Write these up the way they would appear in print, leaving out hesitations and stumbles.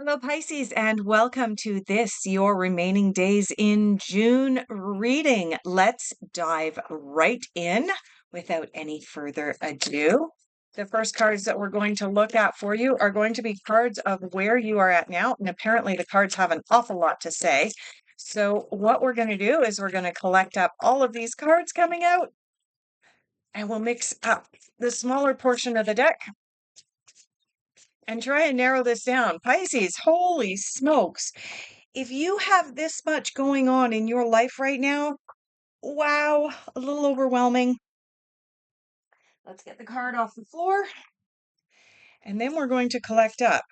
Hello, Pisces, and welcome to this, your remaining days in June reading. Let's dive right in without any further ado. The first cards that we're going to look at for you are going to be cards of where you are at now. And apparently, the cards have an awful lot to say. So, what we're going to do is we're going to collect up all of these cards coming out and we'll mix up the smaller portion of the deck and try and narrow this down. Pisces, holy smokes. If you have this much going on in your life right now, wow, a little overwhelming. Let's get the card off the floor. And then we're going to collect up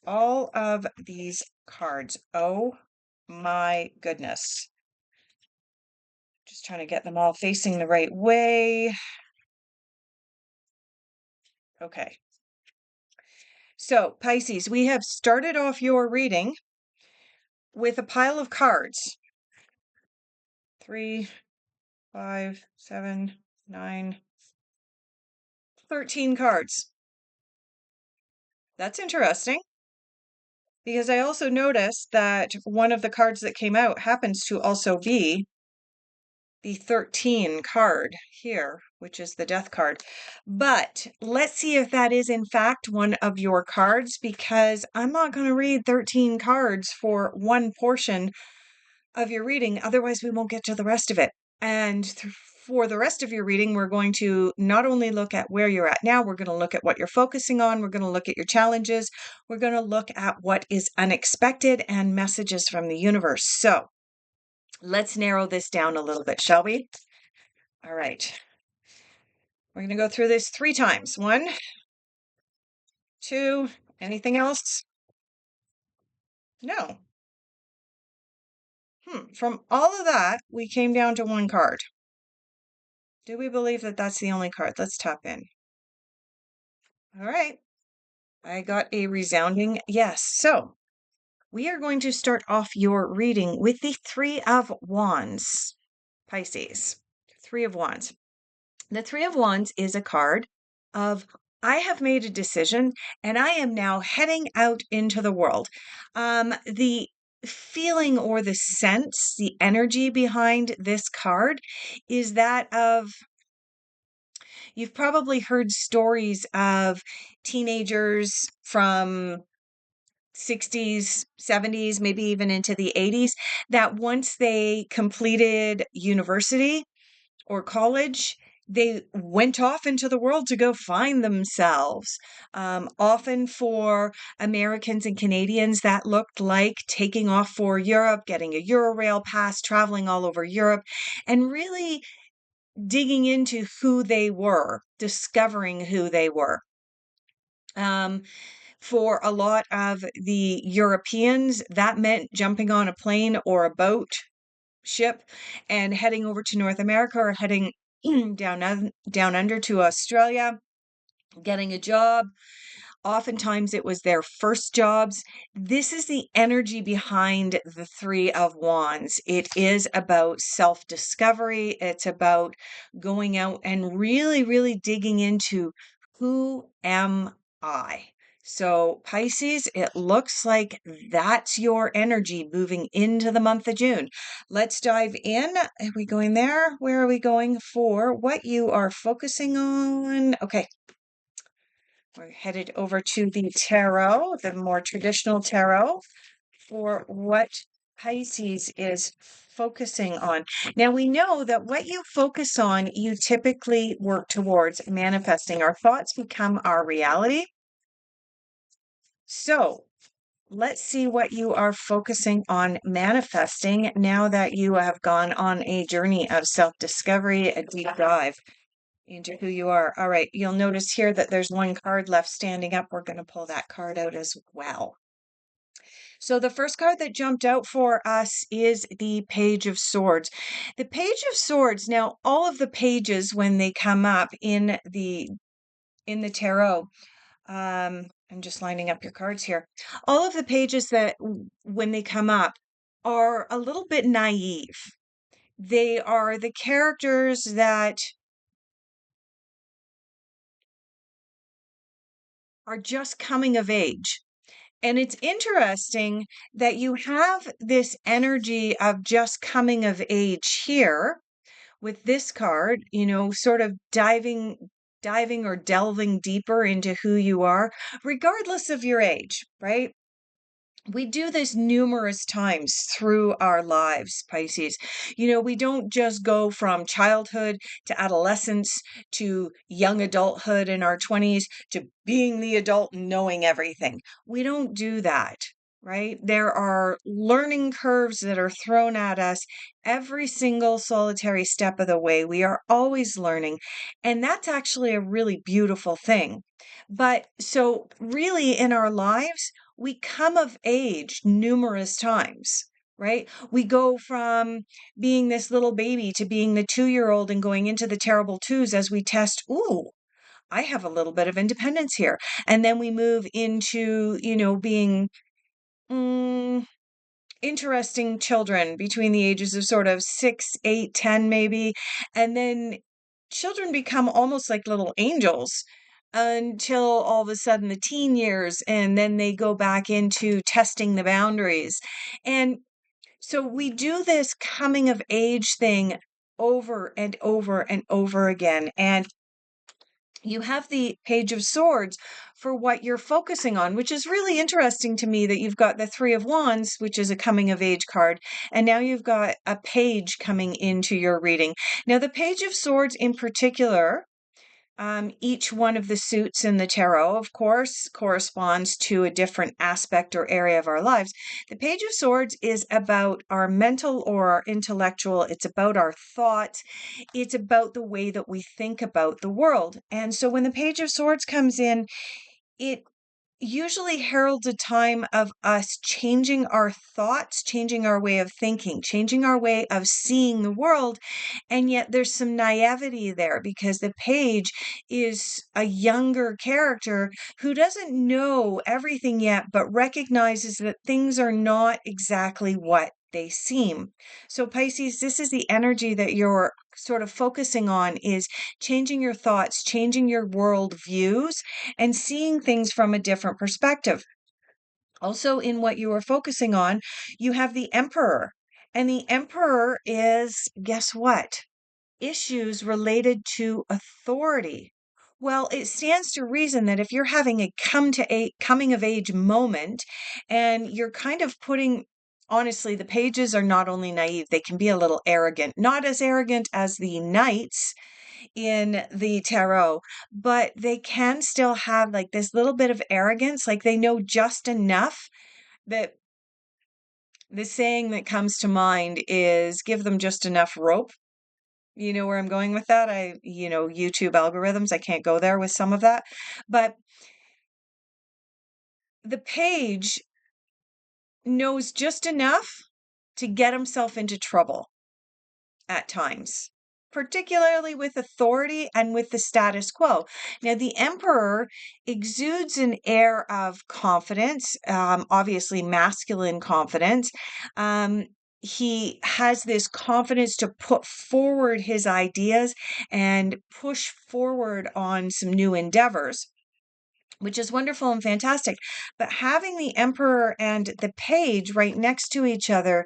all of these cards. Oh my goodness. Just trying to get them all facing the right way. Okay. So, Pisces, we have started off your reading with a pile of cards. 3, 5, 7, 9, 13 cards. That's interesting because I also noticed that one of the cards that came out happens to also be the 13 card here, which is the death card. But let's see if that is in fact one of your cards, because I'm not going to read 13 cards for one portion of your reading. Otherwise, we won't get to the rest of it. And for the rest of your reading, we're going to not only look at where you're at now, we're going to look at what you're focusing on. We're going to look at your challenges. We're going to look at what is unexpected and messages from the universe. So let's narrow this down a little bit, shall we? All right. We're going to go through this 3 times. 1, 2, anything else? No. From all of that, we came down to 1 card. Do we believe that that's the only card? Let's tap in. All right. I got a resounding yes. So we are going to start off your reading with the 3 of Wands, Pisces. 3 of Wands. The 3 of Wands is a card of I have made a decision and I am now heading out into the world. The feeling or the sense, the energy behind this card is that of you've probably heard stories of teenagers from 60s, 70s, maybe even into the 80s, that once they completed university or college, they went off into the world to go find themselves. Often for Americans and Canadians, that looked like taking off for Europe, getting a Eurail pass, traveling all over Europe, and really digging into who they were, discovering who they were. For a lot of the Europeans, that meant jumping on a plane or a boat, ship, and heading over to North America or heading down under to Australia, getting a job. Oftentimes it was their first jobs. This is the energy behind the 3 of Wands. It is about self-discovery. It's about going out and really, really digging into who am I? So Pisces, it looks like that's your energy moving into the month of June. Let's dive in. Are we going there? Where are we going for what you are focusing on? Okay. We're headed over to the tarot, the more traditional tarot, for what Pisces is focusing on. Now, we know that what you focus on, you typically work towards manifesting. Our thoughts become our reality. So, let's see what you are focusing on manifesting now that you have gone on a journey of self-discovery, a deep dive into who you are. All right, you'll notice here that there's 1 card left standing up. We're going to pull that card out as well. So the first card that jumped out for us is the Page of Swords. The Page of Swords, now all of the pages when they come up in the tarot, I'm just lining up your cards here. All of the pages that when they come up are a little bit naive. They are the characters that are just coming of age. And it's interesting that you have this energy of just coming of age here with this card, sort of diving or delving deeper into who you are, regardless of your age, right? We do this numerous times through our lives, Pisces. We don't just go from childhood to adolescence to young adulthood in our 20s to being the adult and knowing everything. We don't do that, right? There are learning curves that are thrown at us every single solitary step of the way. We are always learning. And that's actually a really beautiful thing. But so, really, in our lives, we come of age numerous times, right? We go from being this little baby to being the 2-year-old and going into the terrible twos as we test, ooh, I have a little bit of independence here. And then we move into, being mm, interesting children between the ages of sort of 6, 8, 10, maybe. And then children become almost like little angels until all of a sudden the teen years, and then they go back into testing the boundaries. And so we do this coming of age thing over and over and over again. And you have the Page of Swords for what you're focusing on, which is really interesting to me that you've got the Three of Wands, which is a coming of age card, and now you've got a page coming into your reading. Now, the Page of Swords in particular, each one of the suits in the tarot, of course, corresponds to a different aspect or area of our lives. The Page of Swords is about our mental or our intellectual. It's about our thoughts. It's about the way that we think about the world. And so when the Page of Swords comes in, it usually heralds a time of us changing our thoughts, changing our way of thinking, changing our way of seeing the world. And yet there's some naivety there because the page is a younger character who doesn't know everything yet, but recognizes that things are not exactly what they seem. So Pisces, this is the energy that you're sort of focusing on, is changing your thoughts, changing your world views, and seeing things from a different perspective. Also, in what you are focusing on, you have the Emperor. And the Emperor is, guess what? Issues related to authority. Well, it stands to reason that if you're having a coming of age moment and you're kind of putting, honestly, the pages are not only naive, they can be a little arrogant, not as arrogant as the knights in the tarot, but they can still have like this little bit of arrogance, like they know just enough that the saying that comes to mind is give them just enough rope. You know where I'm going with that? YouTube algorithms, I can't go there with some of that. But the page knows just enough to get himself into trouble at times, particularly with authority and with the status quo. Now, the emperor exudes an air of confidence, obviously masculine confidence. He has this confidence to put forward his ideas and push forward on some new endeavors, which is wonderful and fantastic. But having the emperor and the page right next to each other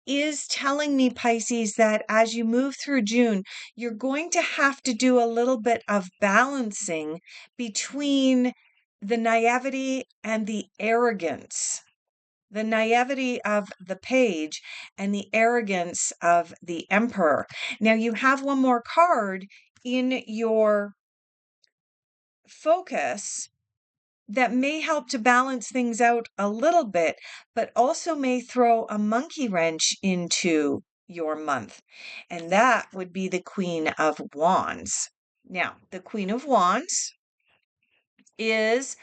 is telling me, Pisces, that as you move through June, you're going to have to do a little bit of balancing between the naivety and the arrogance. The naivety of the page and the arrogance of the emperor. Now, you have one more card in your focus that may help to balance things out a little bit, but also may throw a monkey wrench into your month. And that would be the Queen of Wands. Now, the Queen of Wands is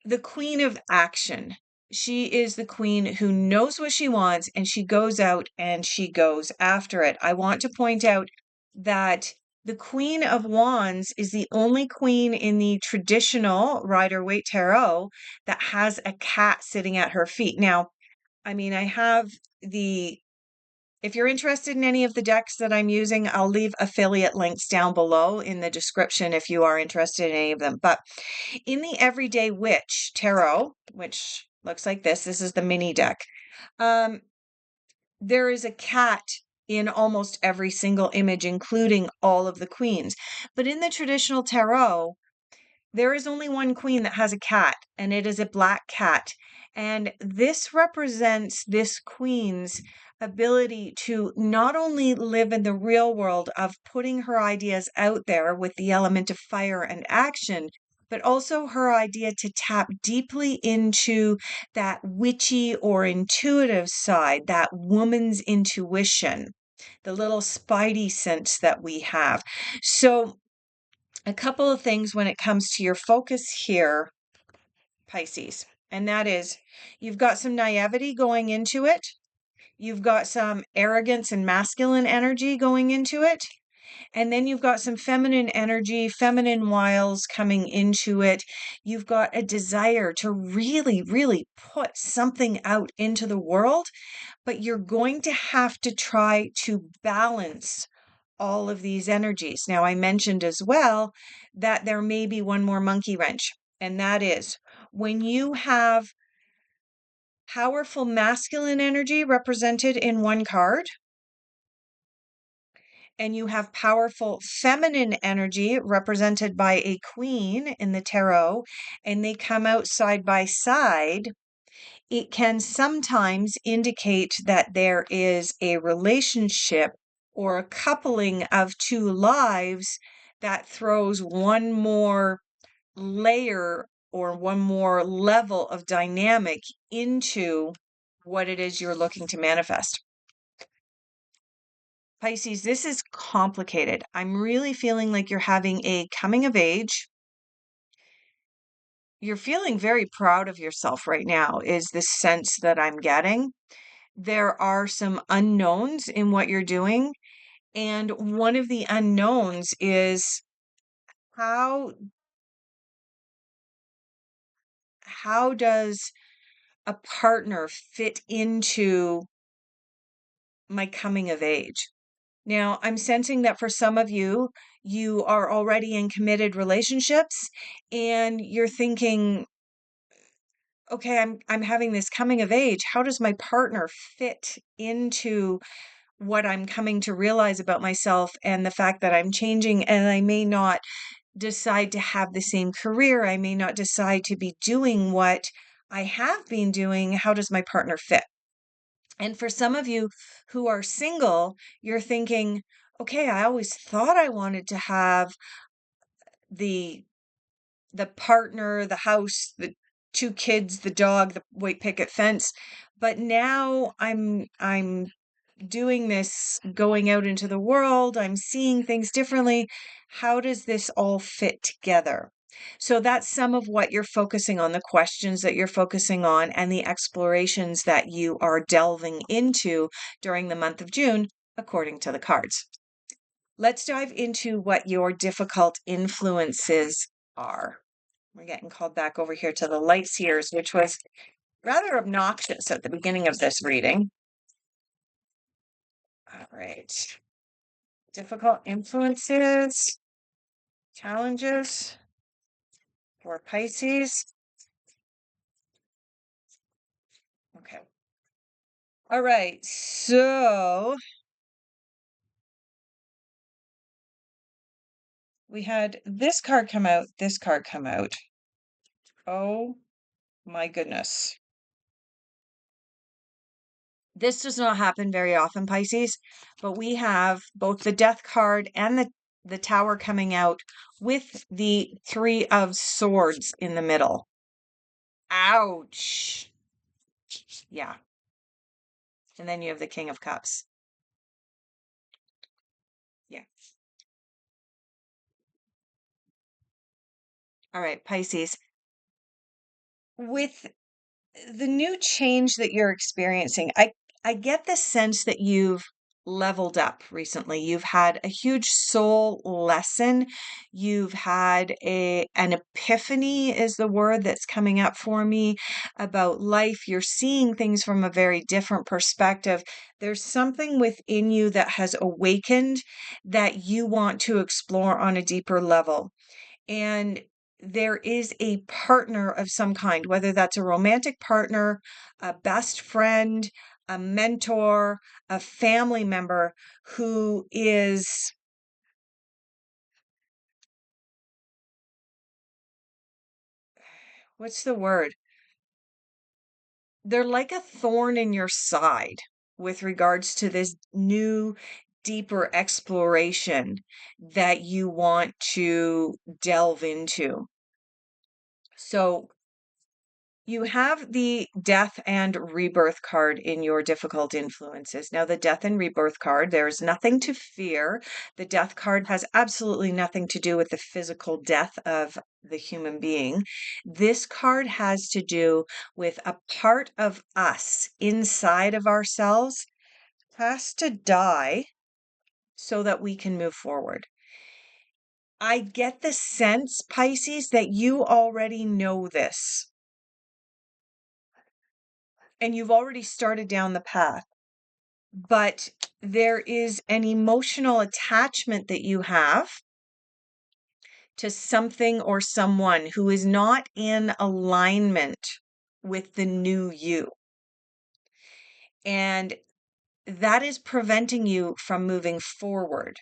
the queen of action. She is the queen who knows what she wants and she goes out and she goes after it. I want to point out that the Queen of Wands is the only queen in the traditional Rider-Waite Tarot that has a cat sitting at her feet. Now, I mean, I have the If you're interested in any of the decks that I'm using, I'll leave affiliate links down below in the description if you are interested in any of them. But in the Everyday Witch Tarot, which looks like this is the mini deck, there is a cat in almost every single image, including all of the queens. But in the traditional tarot, there is only one queen that has a cat, and it is a black cat. And this represents this queen's ability to not only live in the real world of putting her ideas out there with the element of fire and action, but also her idea to tap deeply into that witchy or intuitive side, that woman's intuition, the little spidey sense that we have. So, a couple of things when it comes to your focus here, Pisces, and that is you've got some naivety going into it. You've got some arrogance and masculine energy going into it. And then you've got some feminine energy, feminine wiles coming into it. You've got a desire to really, really put something out into the world, but you're going to have to try to balance all of these energies. Now, I mentioned as well that there may be one more monkey wrench, and that is when you have powerful masculine energy represented in one card, and you have powerful feminine energy represented by a queen in the tarot, and they come out side by side, it can sometimes indicate that there is a relationship or a coupling of two lives that throws one more layer or one more level of dynamic into what it is you're looking to manifest. Pisces, this is complicated. I'm really feeling like you're having a coming of age. You're feeling very proud of yourself right now, is the sense that I'm getting. There are some unknowns in what you're doing. And one of the unknowns is how how does a partner fit into my coming of age? Now, I'm sensing that for some of you, you are already in committed relationships and you're thinking, okay, I'm having this coming of age. How does my partner fit into what I'm coming to realize about myself and the fact that I'm changing and I may not decide to have the same career. I may not decide to be doing what I have been doing. How does my partner fit? And for some of you who are single, you're thinking, okay, I always thought I wanted to have the the partner, the house, the two kids, the dog, the white picket fence, but now I'm doing this, going out into the world, I'm seeing things differently. How does this all fit together? So that's some of what you're focusing on, the questions that you're focusing on, and the explorations that you are delving into during the month of June, according to the cards. Let's dive into what your difficult influences are. We're getting called back over here to the light seers, which was rather obnoxious at the beginning of this reading. All right. Difficult influences, challenges for Pisces. Okay. All right. So we had this card come out, this card come out. Oh my goodness. This does not happen very often, Pisces, but we have both the Death card and the Tower coming out with the Three of Swords in the middle. Ouch. Yeah. And then you have the King of Cups. Yeah. All right, Pisces. With the new change that you're experiencing, I get the sense that you've leveled up recently. You've had a huge soul lesson. You've had an epiphany is the word that's coming up for me about life. You're seeing things from a very different perspective. There's something within you that has awakened that you want to explore on a deeper level. And there is a partner of some kind, whether that's a romantic partner, a best friend, a mentor, a family member who is, what's the word? They're like a thorn in your side with regards to this new, deeper exploration that you want to delve into. So you have the death and rebirth card in your difficult influences. Now, the death and rebirth card, there's nothing to fear. The death card has absolutely nothing to do with the physical death of the human being. This card has to do with a part of us inside of ourselves has to die so that we can move forward. I get the sense, Pisces, that you already know this and you've already started down the path. But there is an emotional attachment that you have to something or someone who is not in alignment with the new you. And that is preventing you from moving forward.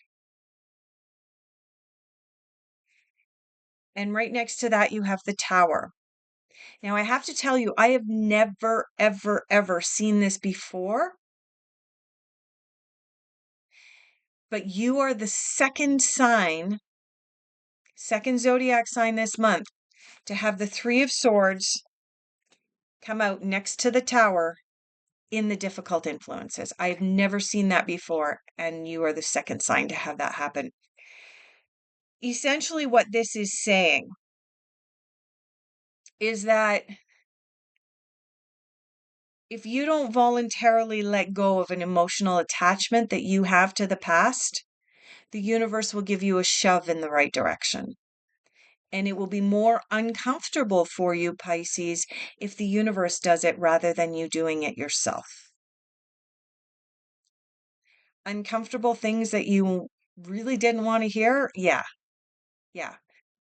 And right next to that, you have the Tower. Now, I have to tell you, I have never, ever, ever seen this before. But you are the second zodiac sign this month to have the Three of Swords come out next to the Tower in the difficult influences. I've never seen that before, and you are the second sign to have that happen. Essentially, what this is saying is that if you don't voluntarily let go of an emotional attachment that you have to the past, the universe will give you a shove in the right direction. And it will be more uncomfortable for you, Pisces, if the universe does it rather than you doing it yourself. Uncomfortable things that you really didn't want to hear? Yeah.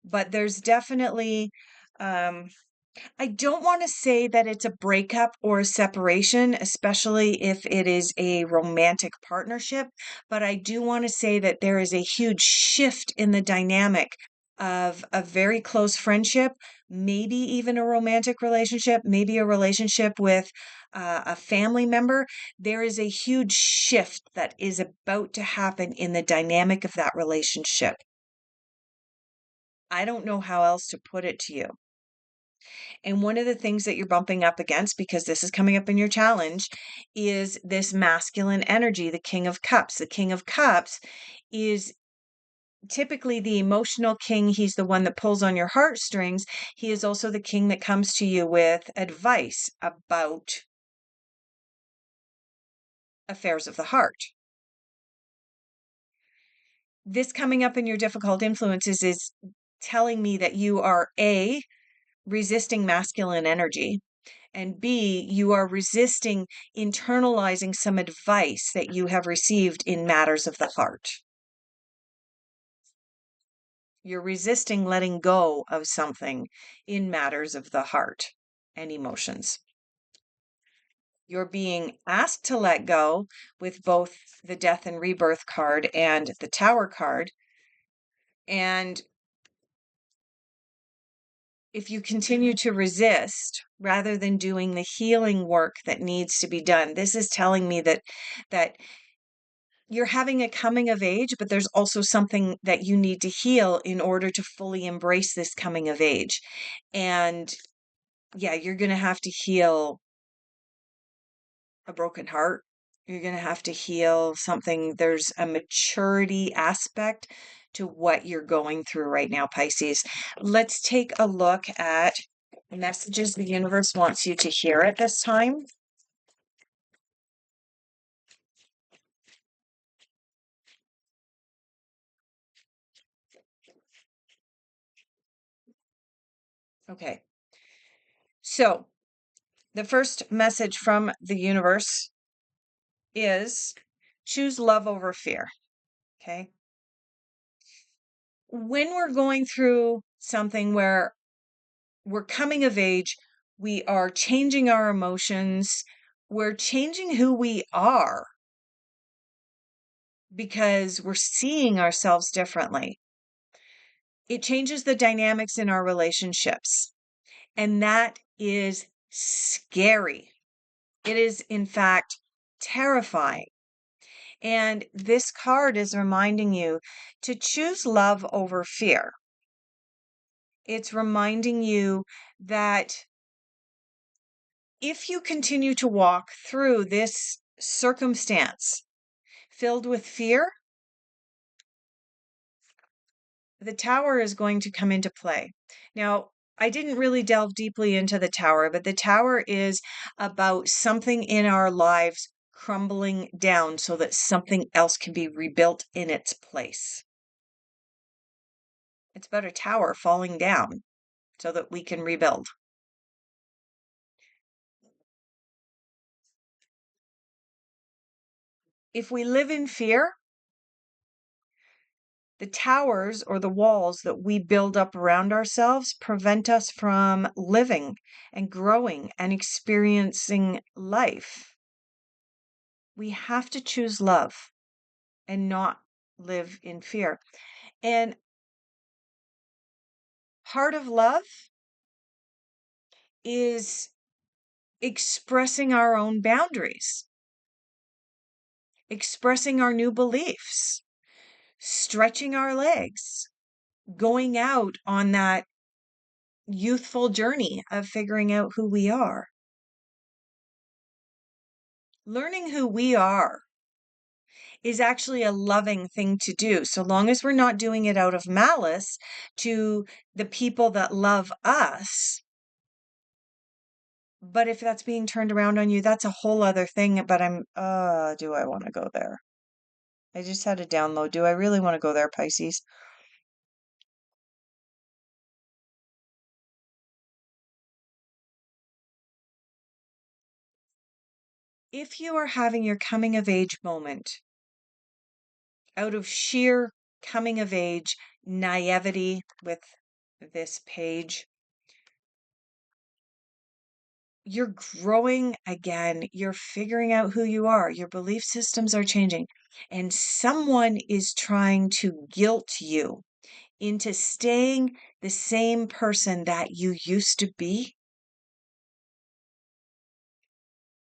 But there's definitely, I don't want to say that it's a breakup or a separation, especially if it is a romantic partnership, but I do want to say that there is a huge shift in the dynamic of a very close friendship, maybe even a romantic relationship, maybe a relationship with a family member. There is a huge shift that is about to happen in the dynamic of that relationship. I don't know how else to put it to you. And one of the things that you're bumping up against, because this is coming up in your challenge, is this masculine energy, the King of Cups. The King of Cups is typically the emotional king. He's the one that pulls on your heartstrings. He is also the king that comes to you with advice about affairs of the heart. This coming up in your difficult influences is telling me that you are A, resisting masculine energy, and B, you are resisting internalizing some advice that you have received in matters of the heart. You're resisting letting go of something in matters of the heart and emotions. You're being asked to let go with both the Death and Rebirth card and the Tower card. And if you continue to resist rather than doing the healing work that needs to be done, this is telling me that you're having a coming of age, but there's also something that you need to heal in order to fully embrace this coming of age. And yeah, you're going to have to heal a broken heart. You're going to have to heal something. There's a maturity aspect to what you're going through right now, Pisces. Let's take a look at messages the universe wants you to hear at this time. Okay. So the first message from the universe is choose love over fear. Okay. When we're going through something where we're coming of age, we are changing our emotions, we're changing who we are because we're seeing ourselves differently. It changes the dynamics in our relationships, and that is scary. It is, in fact, terrifying. And this card is reminding you to choose love over fear. It's reminding you that if you continue to walk through this circumstance filled with fear, the tower is going to come into play. Now, I didn't really delve deeply into the tower, but the tower is about something in our lives crumbling down so that something else can be rebuilt in its place. It's about a tower falling down so that we can rebuild. If we live in fear, the towers or the walls that we build up around ourselves prevent us from living and growing and experiencing life. We have to choose love and not live in fear. And part of love is expressing our own boundaries, expressing our new beliefs, stretching our legs, going out on that youthful journey of figuring out who we are. Learning who we are is actually a loving thing to do, so long as we're not doing it out of malice to the people that love us. But if that's being turned around on you, that's a whole other thing. But do I want to go there? I just had a download. Do I really want to go there, Pisces? If you are having your coming of age moment out of sheer coming of age naivety with this page, you're growing again. You're figuring out who you are. Your belief systems are changing. And someone is trying to guilt you into staying the same person that you used to be.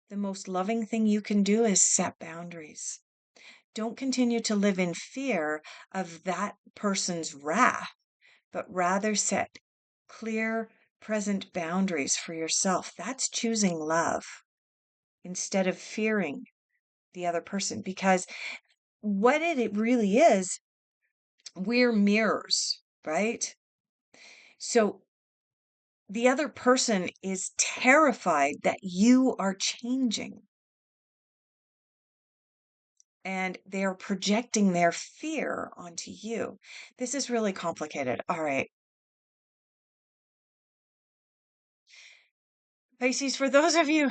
The most loving thing you can do is set boundaries. Don't continue to live in fear of that person's wrath, but rather set clear, present boundaries for yourself. That's choosing love instead of fearing the other person, because what it really is, we're mirrors, right? So the other person is terrified that you are changing and they're projecting their fear onto you. This is really complicated. All right. Pisces, for those of you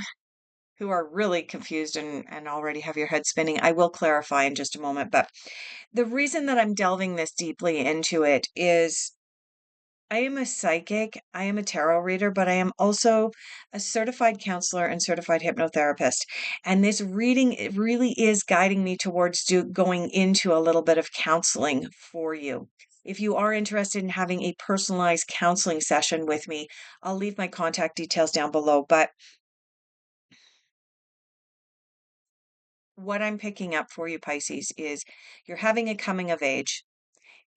who are really confused and already have your head spinning, I will clarify in just a moment. But the reason that I'm delving this deeply into it is I am a psychic, I am a tarot reader, but I am also a certified counselor and certified hypnotherapist. And this reading, it really is guiding me towards going into a little bit of counseling for you. If you are interested in having a personalized counseling session with me, I'll leave my contact details down below. But what I'm picking up for you, Pisces, is you're having a coming of age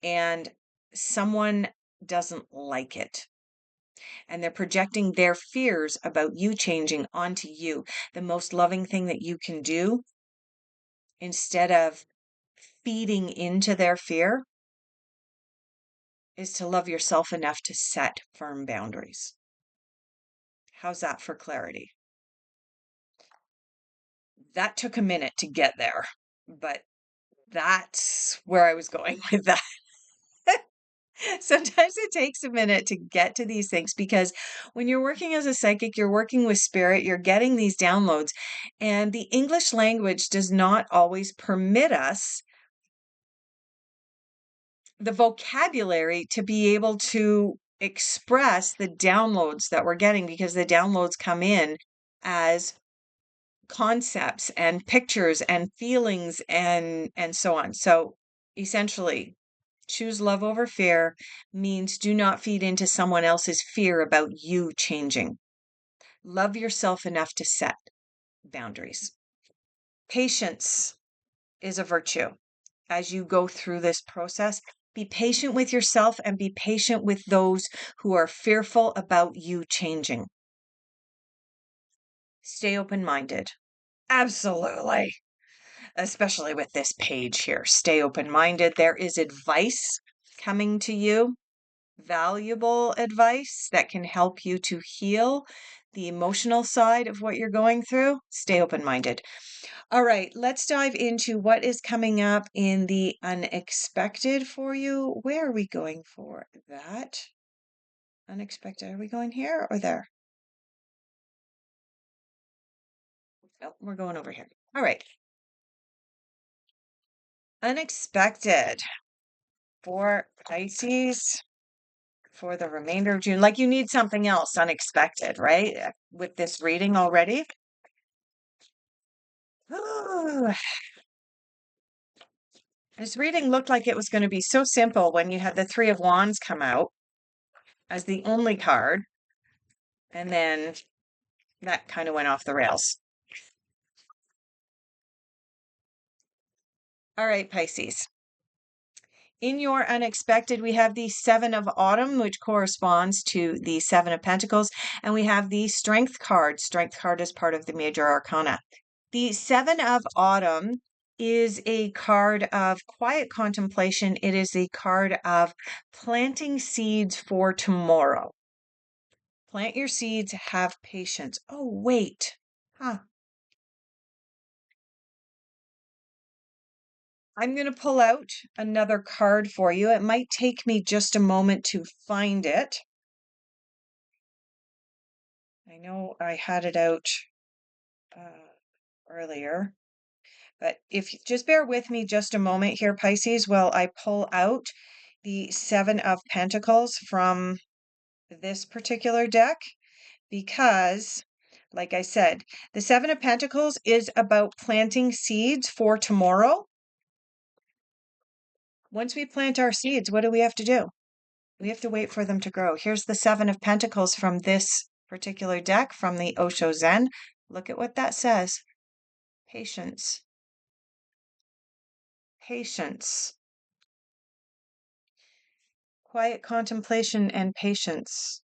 and someone doesn't like it, and they're projecting their fears about you changing onto you. The most loving thing that you can do, instead of feeding into their fear, is to love yourself enough to set firm boundaries. How's that for clarity? That took a minute to get there, but that's where I was going with that. Sometimes it takes a minute to get to these things because when you're working as a psychic, you're working with spirit, you're getting these downloads, and the English language does not always permit us the vocabulary to be able to express the downloads that we're getting because the downloads come in as concepts and pictures and feelings and so on. So essentially, choose love over fear means do not feed into someone else's fear about you changing. Love yourself enough to set boundaries. Patience is a virtue as you go through this process. Be patient with yourself and be patient with those who are fearful about you changing. Stay open minded. Absolutely. Especially with this page here. Stay open minded. There is advice coming to you, valuable advice that can help you to heal the emotional side of what you're going through. Stay open minded. All right, let's dive into what is coming up in the unexpected for you. Where are we going for that? Unexpected. Are we going here or there? No, we're going over here. All right. Unexpected for Pisces for the remainder of June. Like you need something else unexpected, right? With this reading already. This reading looked like it was going to be so simple when you had the Three of Wands come out as the only card. And then that kind of went off the rails. All right, Pisces. In your unexpected, we have the Seven of Autumn, which corresponds to the Seven of Pentacles. And we have the Strength card. Strength card is part of the Major Arcana. The Seven of Autumn is a card of quiet contemplation. It is a card of planting seeds for tomorrow. Plant your seeds, have patience. Oh, wait. Huh. I'm going to pull out another card for you. It might take me just a moment to find it. I know I had it out earlier, but if you just bear with me just a moment here, Pisces, while I pull out the Seven of Pentacles from this particular deck, because, like I said, the Seven of Pentacles is about planting seeds for tomorrow. Once we plant our seeds, what do we have to do? We have to wait for them to grow. Here's the Seven of Pentacles from this particular deck from the Osho Zen. Look at what that says. Patience. Patience. Quiet contemplation and patience.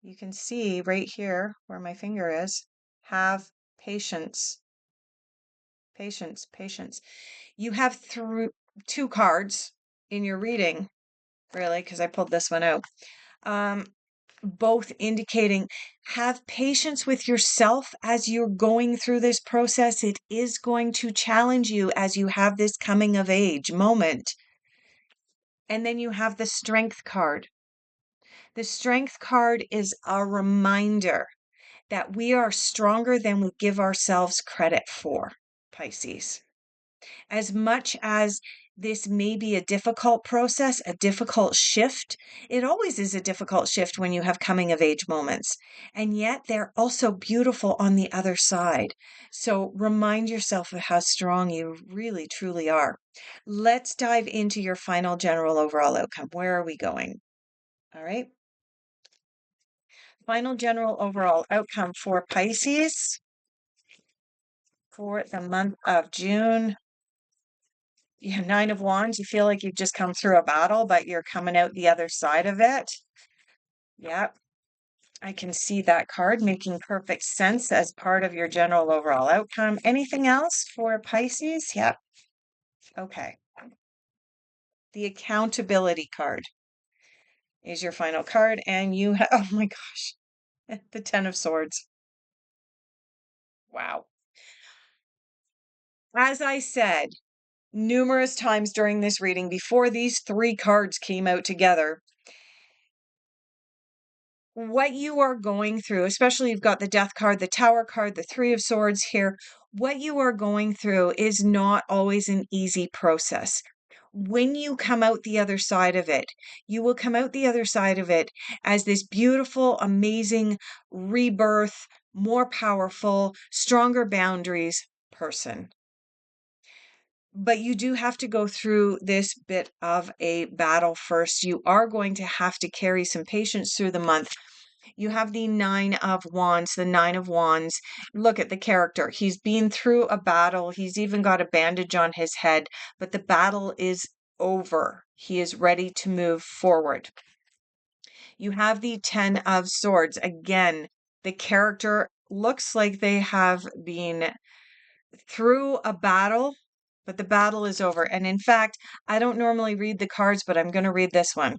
You can see right here where my finger is. Have patience. Patience, patience. You have two cards in your reading, really, because I pulled this one out. Both indicating have patience with yourself as you're going through this process. It is going to challenge you as you have this coming of age moment. And then you have the Strength card. The Strength card is a reminder that we are stronger than we give ourselves credit for, Pisces. As much as this may be a difficult process, a difficult shift, it always is a difficult shift when you have coming of age moments. And yet they're also beautiful on the other side. So remind yourself of how strong you really, truly are. Let's dive into your final general overall outcome. Where are we going? All right. Final general overall outcome for Pisces for the month of June. Yeah, Nine of Wands, you feel like you've just come through a battle, but you're coming out the other side of it. Yep. I can see that card making perfect sense as part of your general overall outcome. Anything else for Pisces? Yep. Okay. The accountability card is your final card, and you have, oh my gosh, the Ten of Swords. Wow. As I said, numerous times during this reading before these three cards came out together. What you are going through, especially you've got the Death card, the Tower card, the Three of Swords here. What you are going through is not always an easy process. When you come out the other side of it, you will come out the other side of it as this beautiful, amazing rebirth, more powerful, stronger boundaries person. But you do have to go through this bit of a battle first. You are going to have to carry some patience through the month. You have the Nine of Wands, the Nine of Wands. Look at the character. He's been through a battle. He's even got a bandage on his head, but the battle is over. He is ready to move forward. You have the Ten of Swords. Again, the character looks like they have been through a battle, but the battle is over. And in fact, I don't normally read the cards, but I'm going to read this one.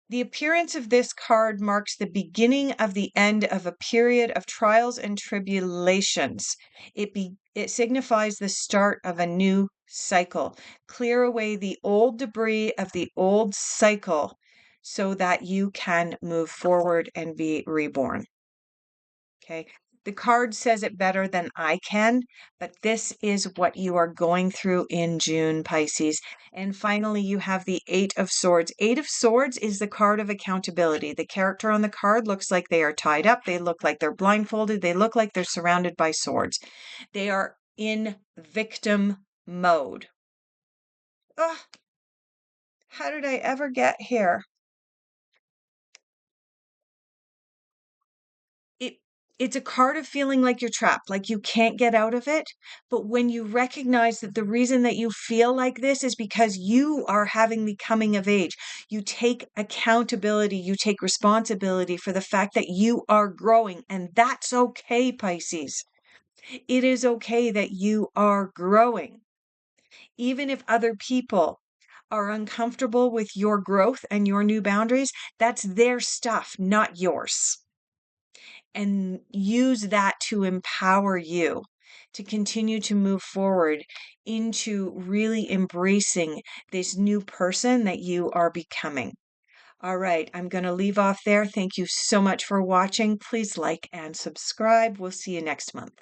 The appearance of this card marks the beginning of the end of a period of trials and tribulations. It signifies the start of a new cycle. Clear away the old debris of the old cycle so that you can move forward and be reborn. Okay. The card says it better than I can, but this is what you are going through in June, Pisces. And finally, you have the Eight of Swords. Eight of Swords is the card of accountability. The character on the card looks like they are tied up. They look like they're blindfolded. They look like they're surrounded by swords. They are in victim mode. Ugh, how did I ever get here? It's a card of feeling like you're trapped, like you can't get out of it. But when you recognize that the reason that you feel like this is because you are having the coming of age, you take accountability, you take responsibility for the fact that you are growing. And that's okay, Pisces. It is okay that you are growing. Even if other people are uncomfortable with your growth and your new boundaries, that's their stuff, not yours. And use that to empower you to continue to move forward into really embracing this new person that you are becoming. All right, I'm going to leave off there. Thank you so much for watching. Please like and subscribe. We'll see you next month.